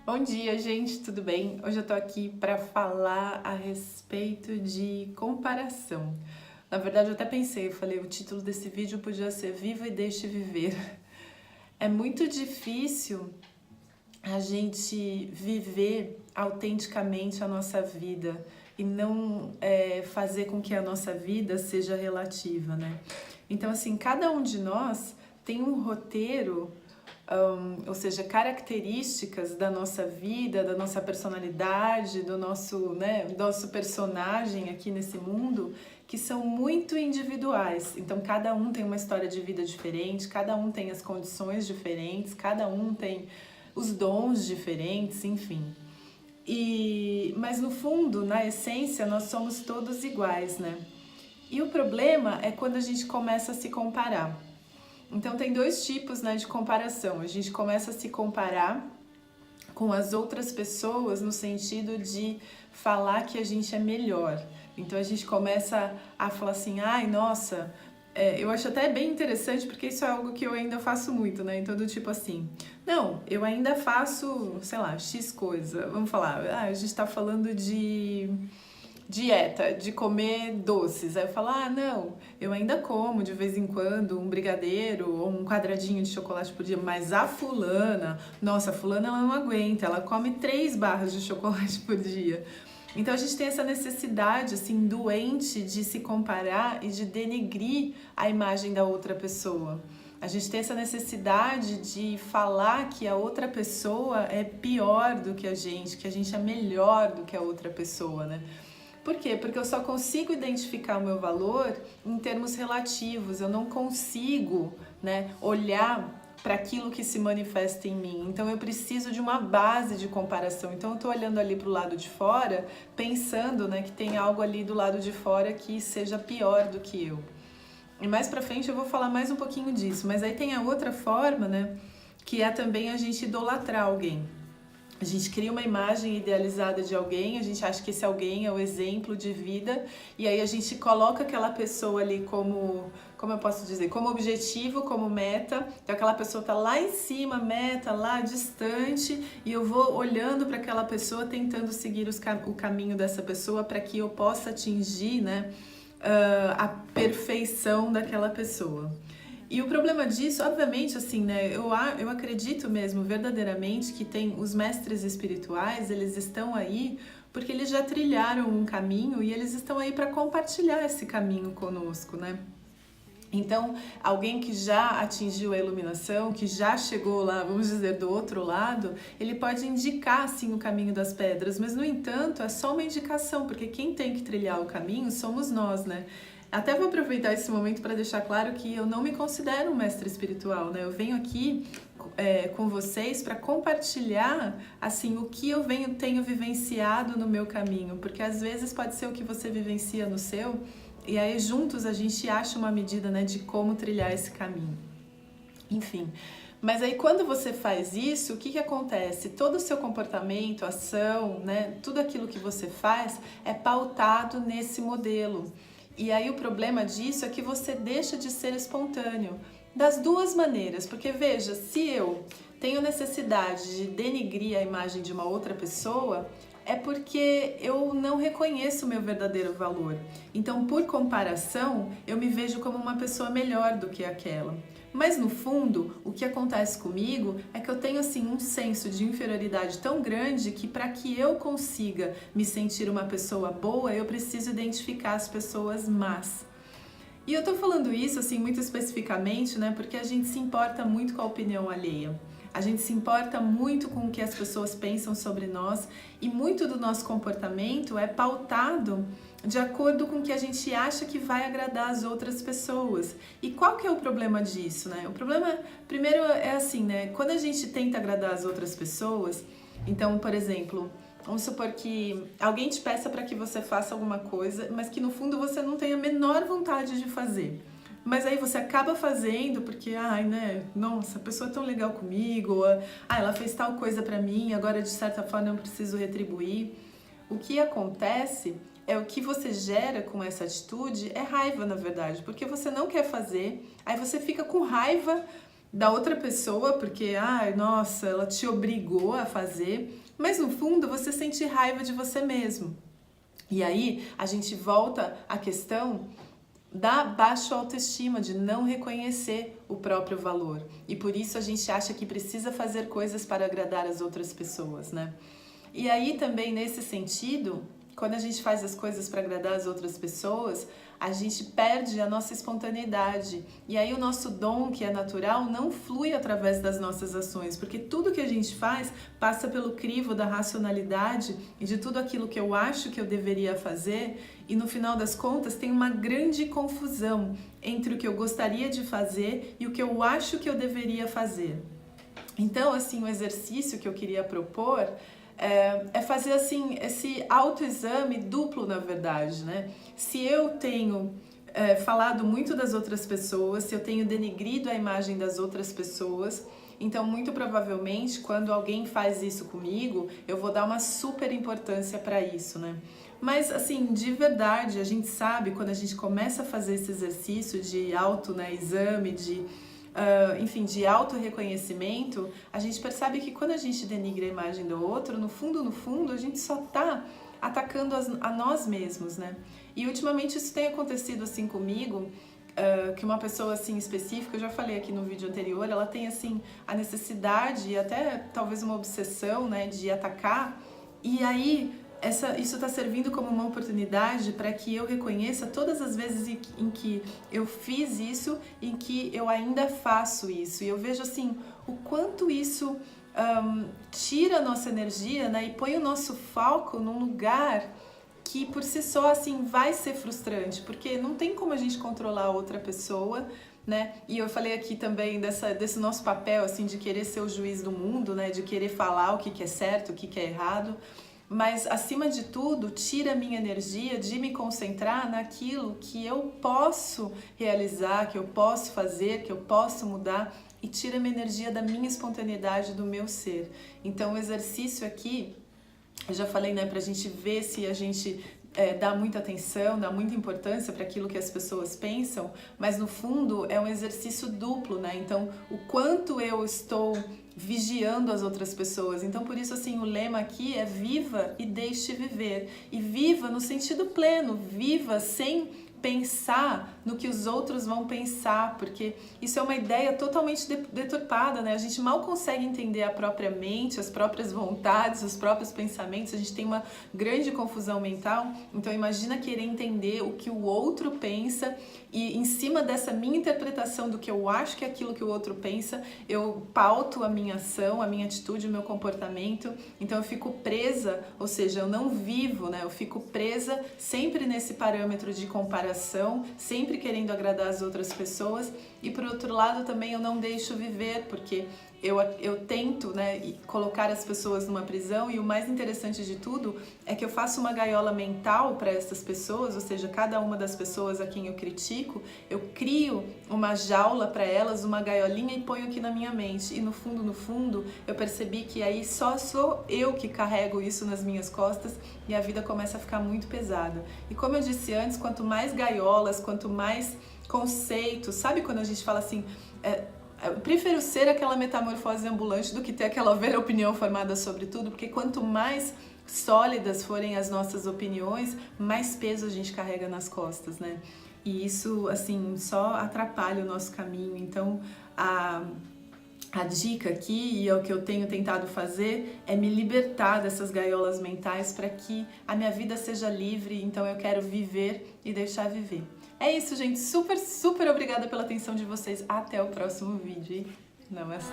Bom dia, gente, tudo bem? Hoje eu tô aqui para falar a respeito de comparação. Na verdade, eu até pensei, eu falei, o título desse vídeo podia ser Viva e Deixe Viver. É muito difícil a gente viver autenticamente a nossa vida e não fazer com que a nossa vida seja relativa, né? Então, assim, cada um de nós tem um roteiro, ou seja, características da nossa vida, da nossa personalidade, do nosso personagem aqui nesse mundo, que são muito individuais. Então, cada um tem uma história de vida diferente, cada um tem as condições diferentes, cada um tem os dons diferentes, enfim. Mas no fundo, na essência, nós somos todos iguais, né? E o problema é quando a gente começa a se comparar. Então tem dois tipos, né, de comparação. A gente começa a se comparar com as outras pessoas no sentido de falar que a gente é melhor. Então a gente começa a falar assim, ai, nossa, eu acho até bem interessante porque isso é algo que eu ainda faço muito, né? Então do tipo assim, não, eu ainda faço, sei lá, X coisa. Vamos falar, a gente tá falando de dieta, de comer doces. Aí eu falo, não, eu ainda como de vez em quando um brigadeiro ou um quadradinho de chocolate por dia, mas a fulana, nossa, a fulana ela não aguenta, ela come 3 barras de chocolate por dia. Então a gente tem essa necessidade, assim, doente de se comparar e de denegrir a imagem da outra pessoa. A gente tem essa necessidade de falar que a outra pessoa é pior do que a gente é melhor do que a outra pessoa, né? Por quê? Porque eu só consigo identificar o meu valor em termos relativos, eu não consigo, né, olhar para aquilo que se manifesta em mim. Então eu preciso de uma base de comparação. Então eu estou olhando ali para o lado de fora, pensando, né, que tem algo ali do lado de fora que seja pior do que eu. E mais para frente eu vou falar mais um pouquinho disso, mas aí tem a outra forma, né, que é também a gente idolatrar alguém. A gente cria uma imagem idealizada de alguém, a gente acha que esse alguém é o exemplo de vida, e aí a gente coloca aquela pessoa ali como eu posso dizer, como objetivo, como meta. Então aquela pessoa tá lá em cima, meta, lá distante, e eu vou olhando para aquela pessoa, tentando seguir o caminho dessa pessoa para que eu possa atingir, né, a perfeição daquela pessoa. E o problema disso, obviamente, assim, né, eu acredito mesmo verdadeiramente que tem os mestres espirituais, eles estão aí porque eles já trilharam um caminho e eles estão aí para compartilhar esse caminho conosco, né? Então, alguém que já atingiu a iluminação, que já chegou lá, vamos dizer, do outro lado, ele pode indicar, assim, o caminho das pedras, mas, no entanto, é só uma indicação, porque quem tem que trilhar o caminho somos nós, né? Até vou aproveitar esse momento para deixar claro que eu não me considero um mestre espiritual, né? Eu venho aqui com vocês para compartilhar, assim, o que eu tenho vivenciado no meu caminho, porque às vezes pode ser o que você vivencia no seu, e aí juntos a gente acha uma medida, né, de como trilhar esse caminho. Enfim, mas aí quando você faz isso, o que acontece? Todo o seu comportamento, ação, né, tudo aquilo que você faz é pautado nesse modelo. E aí o problema disso é que você deixa de ser espontâneo. Das duas maneiras, porque veja, se eu tenho necessidade de denigrir a imagem de uma outra pessoa, é porque eu não reconheço o meu verdadeiro valor. Então, por comparação, eu me vejo como uma pessoa melhor do que aquela. Mas no fundo, o que acontece comigo é que eu tenho assim um senso de inferioridade tão grande que para que eu consiga me sentir uma pessoa boa, eu preciso identificar as pessoas más. E eu tô falando isso assim muito especificamente, né, porque a gente se importa muito com a opinião alheia. A gente se importa muito com o que as pessoas pensam sobre nós e muito do nosso comportamento é pautado de acordo com o que a gente acha que vai agradar as outras pessoas. E qual que é o problema disso, né? O problema, primeiro, é assim, né? Quando a gente tenta agradar as outras pessoas, então, por exemplo, vamos supor que alguém te peça para que você faça alguma coisa, mas que no fundo você não tem a menor vontade de fazer. Mas aí você acaba fazendo porque, né, nossa, a pessoa é tão legal comigo, ou, ela fez tal coisa pra mim, agora de certa forma eu preciso retribuir. O que acontece é o que você gera com essa atitude é raiva, na verdade, porque você não quer fazer, aí você fica com raiva da outra pessoa, porque, ai, nossa, ela te obrigou a fazer, mas no fundo você sente raiva de você mesmo. E aí a gente volta à questão da baixa autoestima, de não reconhecer o próprio valor. E por isso a gente acha que precisa fazer coisas para agradar as outras pessoas, né? E aí também nesse sentido, quando a gente faz as coisas para agradar as outras pessoas, a gente perde a nossa espontaneidade. E aí o nosso dom, que é natural, não flui através das nossas ações, porque tudo que a gente faz passa pelo crivo da racionalidade e de tudo aquilo que eu acho que eu deveria fazer, e no final das contas tem uma grande confusão entre o que eu gostaria de fazer e o que eu acho que eu deveria fazer. Então, assim, o exercício que eu queria propor é fazer assim esse autoexame duplo, na verdade, né? Se eu tenho falado muito das outras pessoas, se eu tenho denegrido a imagem das outras pessoas, então muito provavelmente quando alguém faz isso comigo, eu vou dar uma super importância para isso, né? Mas assim, de verdade, a gente sabe quando a gente começa a fazer esse exercício de exame, enfim, de auto-reconhecimento, a gente percebe que quando a gente denigra a imagem do outro, no fundo, a gente só tá atacando a nós mesmos, né? E ultimamente isso tem acontecido assim comigo, que uma pessoa assim específica, eu já falei aqui no vídeo anterior, ela tem assim a necessidade e até talvez uma obsessão, né, de atacar, e aí isso está servindo como uma oportunidade para que eu reconheça todas as vezes em que eu fiz isso, em que eu ainda faço isso. E eu vejo assim o quanto isso tira a nossa energia, né, e põe o nosso foco num lugar que por si só assim vai ser frustrante, porque não tem como a gente controlar a outra pessoa, né? E eu falei aqui também desse nosso papel assim de querer ser o juiz do mundo, né, de querer falar o que é certo, o que é errado. Mas, acima de tudo, tira a minha energia de me concentrar naquilo que eu posso realizar, que eu posso fazer, que eu posso mudar, e tira a minha energia da minha espontaneidade, do meu ser. Então, o exercício aqui, eu já falei, né, pra gente ver se a gente dá muita atenção, dá muita importância para aquilo que as pessoas pensam, mas no fundo é um exercício duplo, né? Então, o quanto eu estou vigiando as outras pessoas. Então, por isso, assim, o lema aqui é viva e deixe viver. E viva no sentido pleno, viva sem pensar no que os outros vão pensar, porque isso é uma ideia totalmente deturpada, né? A gente mal consegue entender a própria mente, as próprias vontades, os próprios pensamentos, a gente tem uma grande confusão mental. Então imagina querer entender o que o outro pensa e em cima dessa minha interpretação do que eu acho que é aquilo que o outro pensa, eu pauto a minha ação, a minha atitude, o meu comportamento. Então eu fico presa, ou seja, eu não vivo, né? Eu fico presa sempre nesse parâmetro de comparação, sempre querendo agradar as outras pessoas, e por outro lado também eu não deixo viver, porque eu tento, né, colocar as pessoas numa prisão, e o mais interessante de tudo é que eu faço uma gaiola mental para essas pessoas, ou seja, cada uma das pessoas a quem eu critico, eu crio uma jaula para elas, uma gaiolinha, e ponho aqui na minha mente, e no fundo, eu percebi que aí só sou eu que carrego isso nas minhas costas, e a vida começa a ficar muito pesada. E como eu disse antes, quanto mais gaiolas, quanto mais conceitos, sabe quando a gente fala assim, eu prefiro ser aquela metamorfose ambulante do que ter aquela velha opinião formada sobre tudo, porque quanto mais sólidas forem as nossas opiniões, mais peso a gente carrega nas costas, né? E isso, assim, só atrapalha o nosso caminho. Então, a dica aqui, e é o que eu tenho tentado fazer, é me libertar dessas gaiolas mentais para que a minha vida seja livre. Então eu quero viver e deixar viver. É isso, gente. Super obrigada pela atenção de vocês. Até o próximo vídeo. Namastê.